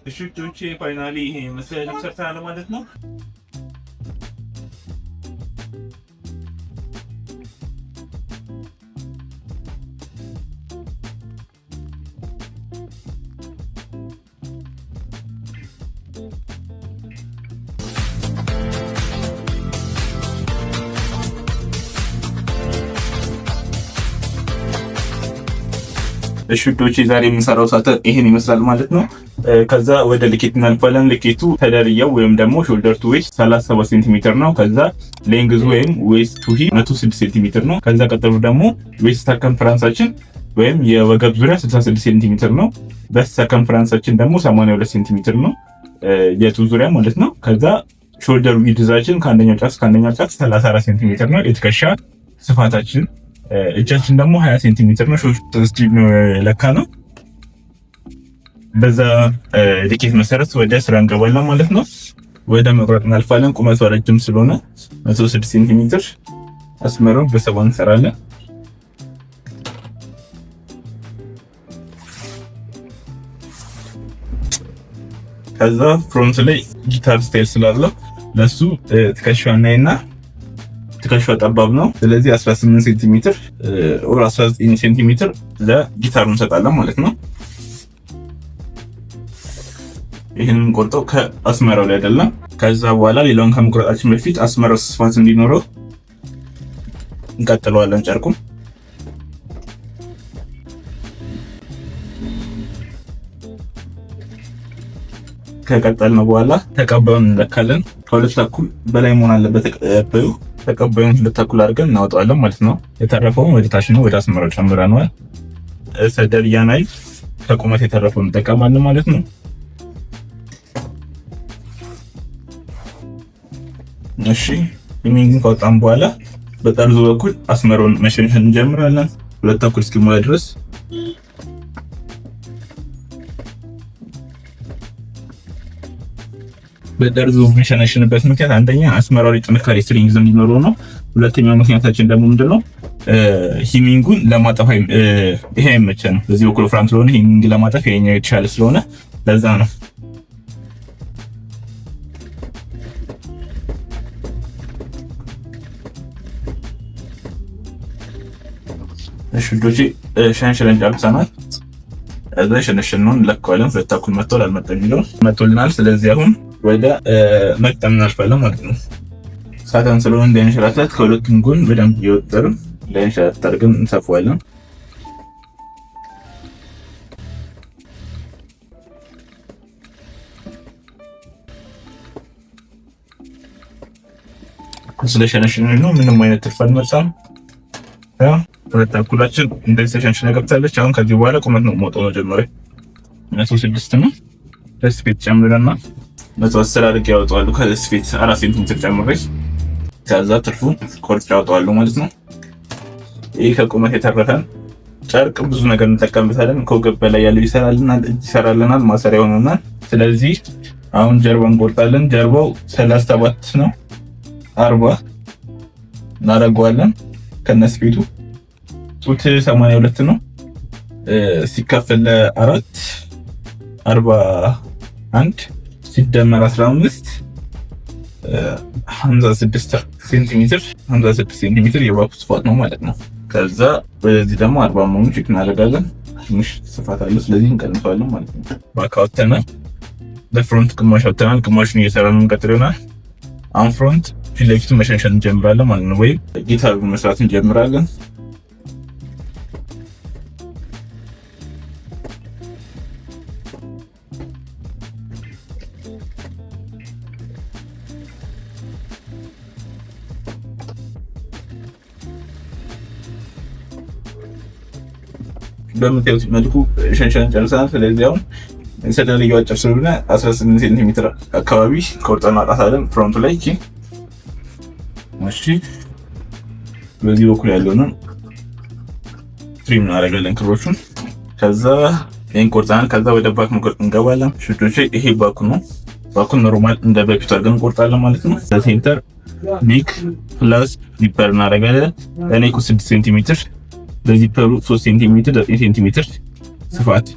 እሺ ዶቼ ፋይናሊ ይሄ መሰለኝ ሰርተናል ማለት ነው። እሺ ዶቼ ዛሬ የምንሰራው ሳተር ይሄን ይመስላል ማለት ነው። ከዛ ወደ ልኬት እናልፋለን። ልኬቱ ተደርያው ወይም ደግሞ ሾልደር ቱ ዌስት 37 ሴንቲሜትር ነው። ከዛ ሌንግዝ ወይም ዌስት ቱ ሂፕ 106 ሴንቲሜትር ነው። ከዛ ቀጥሎ ደግሞ ዌስት ሰርከምፈረንሳችን ወይም የወገብ ዙሪያ 66 ሴንቲሜትር ነው። በስ ሰርከምፈረንሳችን ደግሞ 82 ሴንቲሜትር ነው፣ የቱ ዙሪያ ማለት ነው። ከዛ ሾልደር ዊድዛችን ከአንደኛው ጫፍ እስከ አንደኛው ጫፍ 34 ሴንቲሜትር ነው። የትከሻ ስፋታችን እጃችን ደግሞ 20 ሴንቲሜትር ነው። ሾልደር ነው ለካ ነው። በዛ ልኬት መሰረት ወደ ስራ እንገባለን ማለት ነው። ወደ መቁረጥ እናልፋለን። ቁመቱ ረጅም ስለሆነ 106 ሴንቲሜትር አስመረው በሰባ እንሰራለን። ከዛ ፍሮንት ላይ ጊታር ስታይል ስላለው ለሱ ትከሻው ናይና ትከሻው ጠባብ ነው። ስለዚህ 18 ሴንቲሜትር ኦር 19 ሴንቲሜትር ለጊታሩ እንሰጣለን ማለት ነው። ይሄንን ቆርጠው ከአስመራው ላይ አይደለም። ከዛ በኋላ ሌላውን ከመቁረጣችን በፊት አስመራው ስፋት እንዲኖረው እንቀጥለዋለን ጨርቁን። ከቀጠልን በኋላ ተቀባዩን እንለካለን። ከሁለት ተኩል በላይ መሆን አለበት ተቀባዩ። ተቀባዩን ሁለት ተኩል አድርገን እናወጣዋለን ማለት ነው። የተረፈውን ወደ ታች ነው ወደ አስመራው ጨምረናል። ሰደርያ ናይፍ ከቁመት የተረፈውን እንጠቀማለን ማለት ነው። እሺ ኢሜጂን ካወጣን በኋላ በጠርዙ በኩል አስመራውን መሸንሸን እንጀምራለን ሁለት ተኩል እስኪሞላ ድረስ። በጠርዙ መሸነሽንበት ምክንያት አንደኛ አስመራው ላይ ጥንካሬ ስትሪንግዝ እንዲኖረው ነው። ሁለተኛው ምክንያታችን ደግሞ ምንድነው ሂሚንጉን ለማጠፍ ይሄ አይመቸንም። በዚህ በኩል ፍራንት ስለሆነ ሂሚንግ ለማጠፍ ይሄኛው የተሻለ ስለሆነ ለዛ ነው። እሺ ዶጂ ሸንሽለን ጨርሰናል። እዛ ሸንሽነውን ለካዋለን። ሁለት ተኩል መጥቷል አልመጣም የሚለው መጥቶልናል። ስለዚህ አሁን ወደ መቅጠም እናልፋለን ማለት ነው። ሳተን ስለሆነ እንዳይንሸራተት ከሁለቱም ጎን በደንብ እየወጠርን እንዳይንሸራተት አድርገን እንሰፋዋለን። ስለሸነሽነን ነው ምንም አይነት ትርፍ አልመጣም። ሁለት ተኩላችን እንደዚህ ተሸንሽና ገብታለች። አሁን ከዚህ በኋላ ቁመት ነው ሞቶ መጀመሪያ 106 ነው። ለስፌት ጨምረና 110 አድርጌ ያወጣዋለሁ። ከስፌት 4 ሴንቲሜትር ጨምሬ ከዛ ትርፉን ቆርጬ ያወጣዋለሁ ማለት ነው። ይሄ ከቁመት የተረፈን ጨርቅ ብዙ ነገር እንጠቀምበታለን። ከወገብ በላይ ያለው ይሰራልናል፣ ማሰሪያ ሆኖናል። ስለዚህ አሁን ጀርባን እንቆርጣለን። ጀርባው 37 ነው፣ 40 እናደርገዋለን ከነስፌቱ። ጡት 82 ነው ሲካፈል ለ4 41 ሲደመር 15 56 ሴንቲሜትር 56 ሴንቲሜትር የባኩ ስፋት ነው ማለት ነው። ከዛ በዚህ ደግሞ 40 መሆኑን ቼክ እናደርጋለን። ትንሽ ስፋት አለው ስለዚህ እንቀንሰዋለን ማለት ነው። ባካውተናል። ለፍሮንት ግማሽ አውጥተናል። ግማሹን እየሰራን እንቀጥል ይሆናል። አሁን ፍሮንት ፊት ለፊት መሸንሸን እንጀምራለን ማለት ነው። ወይም ጊታር መስራት እንጀምራለን። በምታዩት መልኩ ሸንሸን ጨርሰናል። ስለዚህ አሁን ሰደርያው አጭር ስለሆነ 18 ሴንቲሜትር አካባቢ ቆርጠን እናውጣታለን ፍሮንቱ ላይ። እሺ በዚህ በኩል ያለውን ትሪም እናደርጋለን ክሮቹን። ከዛ ይሄን ቆርጠናል። ከዛ ወደ ባክ መቆርጥ እንገባለን። ሽቶቼ ይሄ ባኩ ነው። ባኩን ኖርማል እንደ በፊቱ አድርገን እንቆርጣለን ማለት ነው። ሴንተር ኔክ ፕላስ ዚፐር እናደርጋለን። ለኔኩ 6 ሴንቲሜትር ለዚፐሩ 3 ሴንቲሜትር 9 ሴንቲሜትር ስፋት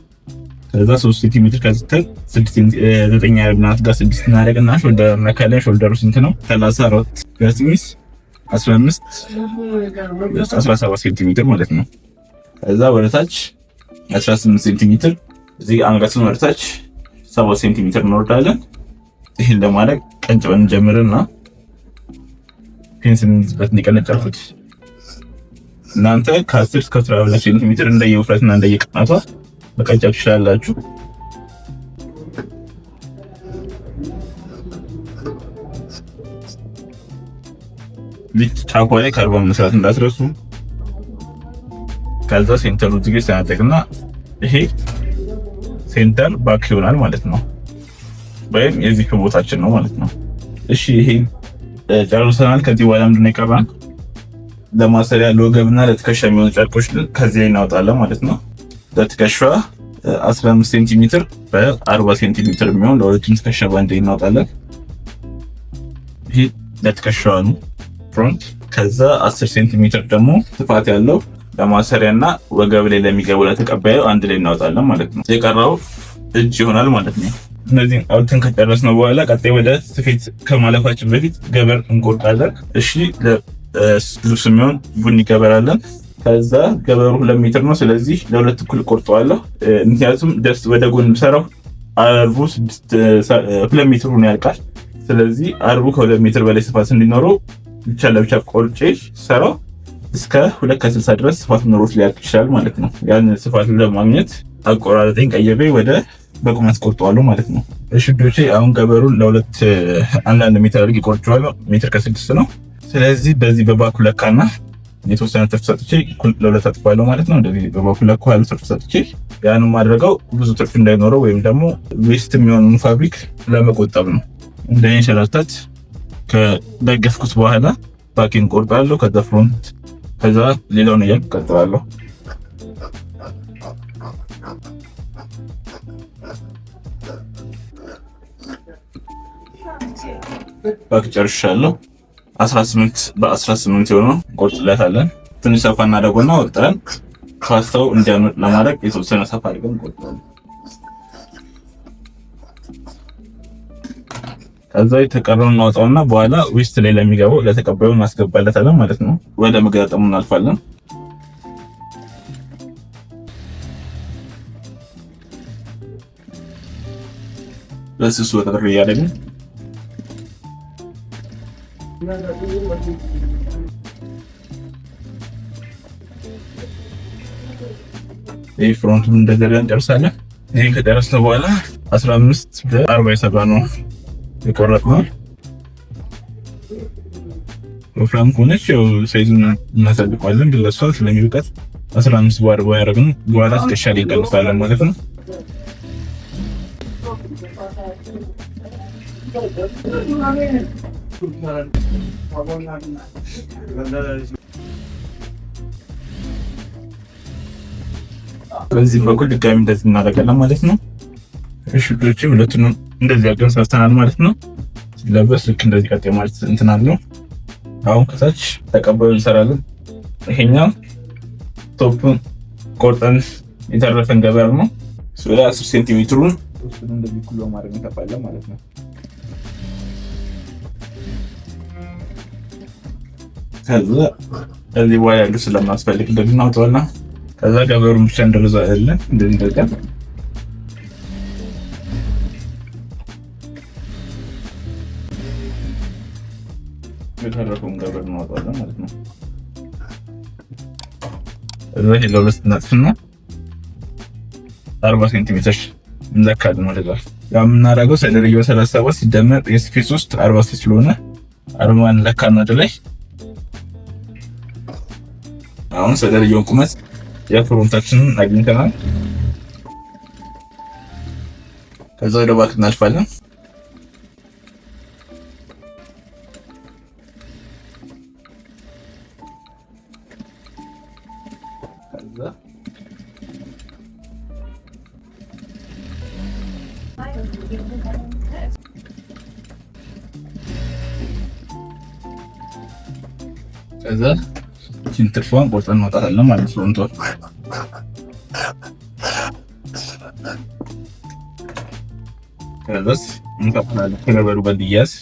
ከዛ 3 ሴንቲሜትር ከስተን 9 ያርግናት ጋር 6 እናደርግና ሾልደር መካከለ ሾልደሩ ስንት ነው? 34 ጋስሚስ 15 17 ሴንቲሜትር ማለት ነው። ከዛ ወደታች 18 ሴንቲሜትር እዚህ አንገቱን ወደታች 7 ሴንቲሜትር እንወርዳለን። ይሄን ለማድረግ ቀንጭበን ጀምርና ፔንስን እንዝበት እንዲቀነጨፉት እናንተ ከ10 እስከ 12 ሴንቲሜትር እንደየውፍረትና እንደየቅጥነቷ መቀንጨብ ትችላላችሁ። ልክ ጫፏ ላይ ካርቦን መስራት እንዳትረሱ። ከዛ ሴንተሩ ትግል ሰናጠቅና ይሄ ሴንተር ባክ ይሆናል ማለት ነው፣ ወይም የዚህ ቦታችን ነው ማለት ነው። እሺ ይሄ ጨርሰናል። ከዚህ በኋላ ምንድን ነው የቀረን? ለማሰሪያ ለወገብና ለትከሻ የሚሆኑ ጨርቆች ከዚህ ላይ እናወጣለን ማለት ነው። ለትከሻ 15 ሴንቲሜትር በ40 ሴንቲሜትር የሚሆን ለሁለቱም ትከሻ ባንዴ እናወጣለን። ይሄ ለትከሻው ነው ፍሮንት። ከዛ 10 ሴንቲሜትር ደግሞ ስፋት ያለው ለማሰሪያና ወገብ ላይ ለሚገቡ ለተቀባዩ አንድ ላይ እናወጣለን ማለት ነው። የቀረው እጅ ይሆናል ማለት ነው። እነዚህን አውጥተን ከጨረስነው በኋላ ቀጣይ ወደ ስፌት ከማለፋችን በፊት ገበር እንቆርጣለን። እሺ ለልብስ የሚሆን ቡኒ ገበር አለን። ከዛ ገበሩ 2 ሜትር ነው። ስለዚህ ለሁለት እኩል ቆርጠዋለሁ። ምክንያቱም ደስ ወደ ጎን ብሰራው አርቡ 2 ሜትር ሆኖ ያልቃል። ስለዚህ አርቡ ከ2 ሜትር በላይ ስፋት እንዲኖረው ብቻ ለብቻ ቆርጬ ሰራው እስከ 2.60 ድረስ ስፋት ኖሮት ሊያልቅ ይችላል ማለት ነው። ያን ስፋት ለማግኘት አቆራረጤን ቀይሬ ወደ በቁመት ቆርጠዋለሁ ማለት ነው። እሺ ዶቼ አሁን ገበሩን ለሁለት አንዳንድ ሜትር አድርጌ ቆርጬዋለሁ። ሜትር ከ6 ነው። ስለዚህ በዚህ በባኩ ለካና የተወሰነ ትርፍ ሰጥቼ ለሁለት አጥፋለሁ ማለት ነው። እንደዚህ በባኩ ለካ ያለው ትርፍ ሰጥቼ ያን ማድረገው ብዙ ትርፍ እንዳይኖረው ወይም ደግሞ ዌስት የሚሆነውን ፋብሪክ ለመቆጠብ ነው። እንደኔ ሸራታት ከደገፍኩት በኋላ ባኪን ቆርጣለሁ። ከዛ ፍሮንት፣ ከዛ ሌላውን እያልኩ ቀጥላለሁ። ባክ ጨርሻለሁ። 18 በ18 የሆነው ቆርጥለታለን። ትንሽ ሰፋ እናደርገውና ወጥረን ፓስታው እንዲያምር ለማድረግ የተወሰነ ሰፋ አድርገን ቆርጠዋለን። ከዛ የተቀረውን እናወጣውና በኋላ ዌስት ላይ ለሚገባው ለተቀባዩ እናስገባለታለን ማለት ነው። ወደ መገጣጠሙ እናልፋለን። በስሱ ወጥረ ያደረግን ይሄ ፍሮንቱን እንደዚህ እንጨርሳለን። ይሄን ከጨረስን በኋላ 15 በ40 የሰራነው የቆረጥነው ወፍራም ከሆነች ያው ሳይዙን እናሳልፈዋለን። ግን ለሷ ስለሚበቃት 15 በ40 ያደረግን በኋላ ትከሻ ላይ እንቀንሳለን ማለት ነው። በዚህ በኩል ድጋሚ እንደዚህ እናደርጋለን ማለት ነው። እሺ ዶቼ ሁለቱንም እንደዚህ አድርገን ሰርተናል ማለት ነው። ሲለበስ ልክ እንደዚህ ቀጥ ማለት እንትን አለው። አሁን ከታች ተቀባዩን እንሰራለን። ይሄኛው ቶፕን ቆርጠን የተረፈን ገበር ነው። ወደ 10 ሴንቲሜትሩን እሱን እንደዚህ ኩሎ ማድረግ እንከፋለን ማለት ነው። ከዛ እዚህ በኋላ ያሉ ስለማስፈልግ እንደዚህ እናውጣውና ከዛ ገበሩን ብቻ እንደረዛለን እንደዚህ ደቀን የተረፈውን ገበር እናውጣለን ማለት ነው። እዛ ለሁለት እናጥፍና 40 ሴንቲሜትር እንዘካለን ወደዛ። ያው የምናደርገው ሰደርየው 37 ሲደመር የስፌት 3 40 ስለሆነ 40 ለካና ወደ ላይ። አሁን ሰደርየውን ቁመት የፍሮንታችንን አግኝተናል። ከዛ ወደ ባክ እናልፋለን። ከዛ ትርፏን ቆርጠን ማውጣታለን ማለት ነው። ድረስ እንከፍላለን። ከገበሩ ጋር እንዲያዝ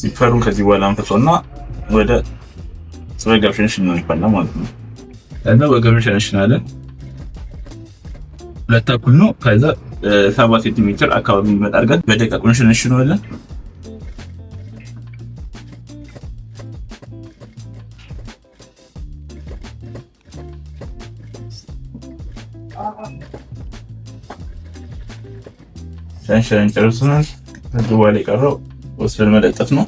ሲፈሩን ከዚህ በኋላ አንፈሶና ወደ ስበጋው ሸንሽን ነው ይባላል ማለት ነው። እና በገበሩ ሸንሽናለን 2 ተኩል ነው። ከዛ 7 ሴንቲሜትር አካባቢ የሚመጣ አድርገን በደቂቃ ሸንሽናለን። ሸንሽን ጨርሰናል። ከዚህ በኋላ የቀረው ወስደን መለጠፍ ነው።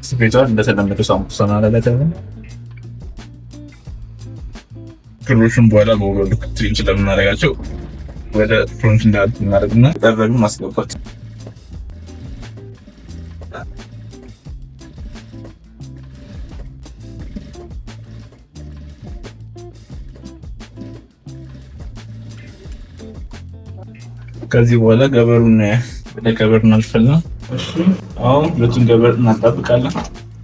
ስፔሻል እንደተለመደው ሳሙሳ አላለተም ክሮሽን በኋላ በወሎ ልክ ትሪንች ለምናደርጋቸው ወደ ፍሮንት እናደርግና ቀረብ ማስገባት ከዚህ በኋላ ገበሩን ወደ ገበር እናልፈና አሁን ሁለቱን ገበር እናጣብቃለን።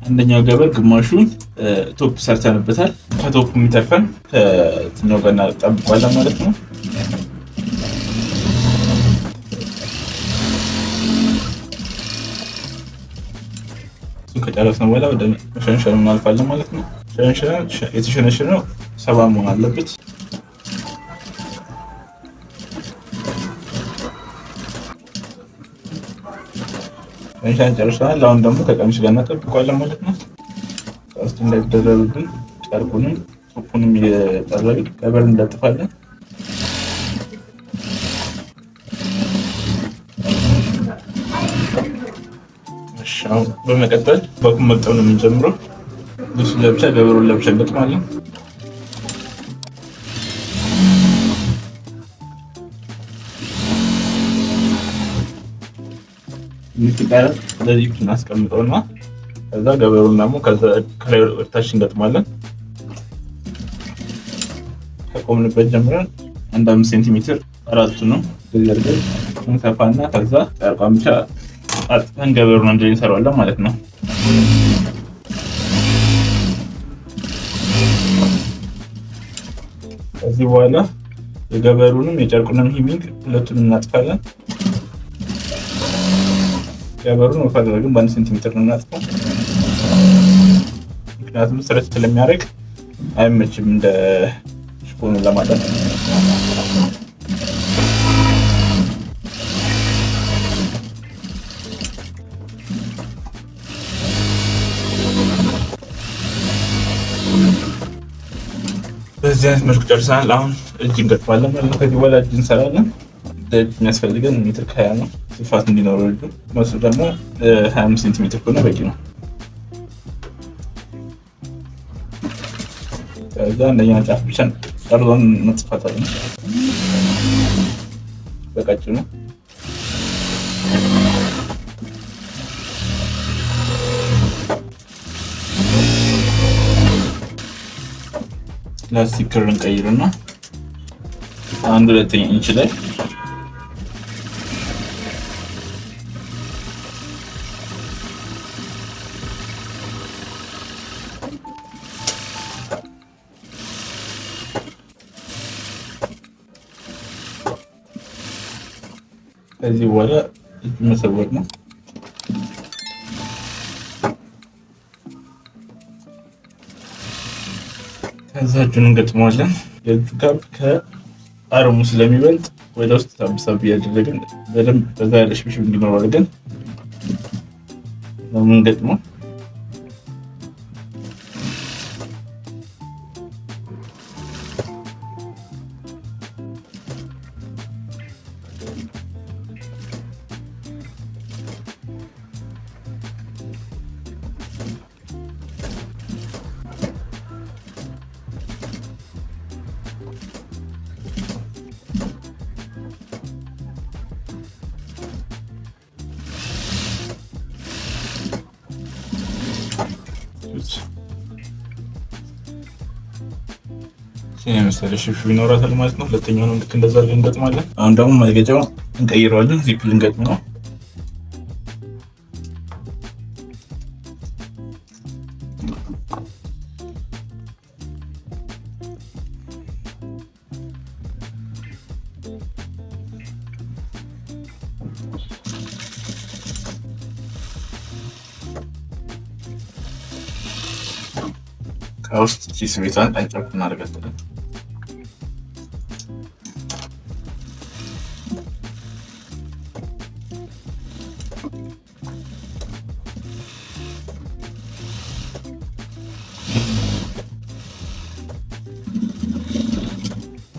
አንደኛው ገበር ግማሹን ቶፕ ሰርተንበታል። ከቶፕ የሚተርፈን ከትኛው ጋር እናጣብቀዋለን ማለት ነው። እሱን ከጨረስን በኋላ ወደ ሸንሸኑ እናልፋለን ማለት ነው። የተሸነሸነው 70 መሆን አለበት። ሸንሸን ጨርሰናል። አሁን ደግሞ ከቀሚስ ጋር እናጠብቀዋለን ማለት ነው። ሶስት እንዳይደረብብን ጨርቁንም ቶፑንም እየጠረግን ገበር እንለጥፋለን። አሁን በመቀጠል በኩል መቅጠብ ነው የምንጀምረው። ልብሱን ለብቻ ገበሩን ለብቻ እንገጥማለን። ምትቀር ለዚህ እናስቀምጠውና ከዛ ገበሩን ደግሞ ከላይ ወርታችን እንገጥማለን። ከቆምንበት ጀምረን 1 ሴንቲሜትር አራቱ ነው ስለዚህ እንከፋና ከዛ ጨርቋን ብቻ አጥፈን ገበሩን አንድ ላይ እንሰራዋለን ማለት ነው። ከዚህ በኋላ የገበሩንም የጨርቁንም ሂሚንግ ሁለቱንም እናጥፋለን። ገበሩን ወፈረግን በ1 ሴንቲሜትር ነው እናጥፋው። ምክንያቱም ስትሬች ስለሚያደርግ አይመችም እንደ ሽፎኑ ለማጠፍ። በዚህ አይነት መልኩ ጨርሰናል። አሁን እጅ እንገጥማለን ማለት ነው። ከዚህ በኋላ እጅ እንሰራለን። እጅ የሚያስፈልገን ሜትር ከ20 ነው ስፋት እንዲኖረው እጁ። መሱ ደግሞ 25 ሴንቲሜትር ከሆነ በቂ ነው። ከዛ አንደኛ ጫፍ ብቻ ጠርዞን እንጽፋታለን በቀጭኑ። ላስቲክ ክር እንቀይርና 1/2 ኢንች ላይ ከዚህ በኋላ እጅ መሰወር ነው። ከዛ እጁን እንገጥመዋለን። የእጁ ጋር ከአርሙ ስለሚበልጥ ወደ ውስጥ ሳብሳብ እያደረግን በደንብ በዛ ያለ ሽብሽብ እንዲኖረው አድርገን ነው የምንገጥመው። የመሰለ ሽብሽብ ይኖራታል ማለት ነው። ሁለተኛውን ልክ እንደዛ አድርገን እንገጥማለን። አሁን ደግሞ ማስጌጫውን እንቀይረዋለን። ዚፕ ልንገጥም ነው። ከውስጥ ኪስ ቤቷን ጠንጨብ እናደርጋለን።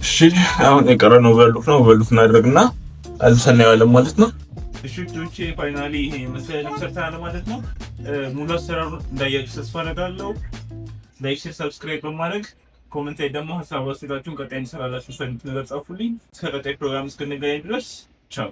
እሺ አሁን የቀረነው በሉት እናደርግና አልብሰን እናየዋለን ማለት ነው። እሺ ጆቼ ፋይናሊ ይሄ መሰለኝ ሰርተናል ማለት ነው። ሙሉ አሰራሩ እንዳያችሁ ተስፋ አደርጋለሁ። ላይክ፣ ሼር፣ ሰብስክራይብ በማድረግ ኮሜንት ላይ ደግሞ ሀሳብ አስተያየታችሁን ቀጣይ እንሰራላችሁ ፈልጉት ነገር ጻፉልኝ። እስከ ቀጣይ ፕሮግራም እስክንገናኝ ድረስ ቻው።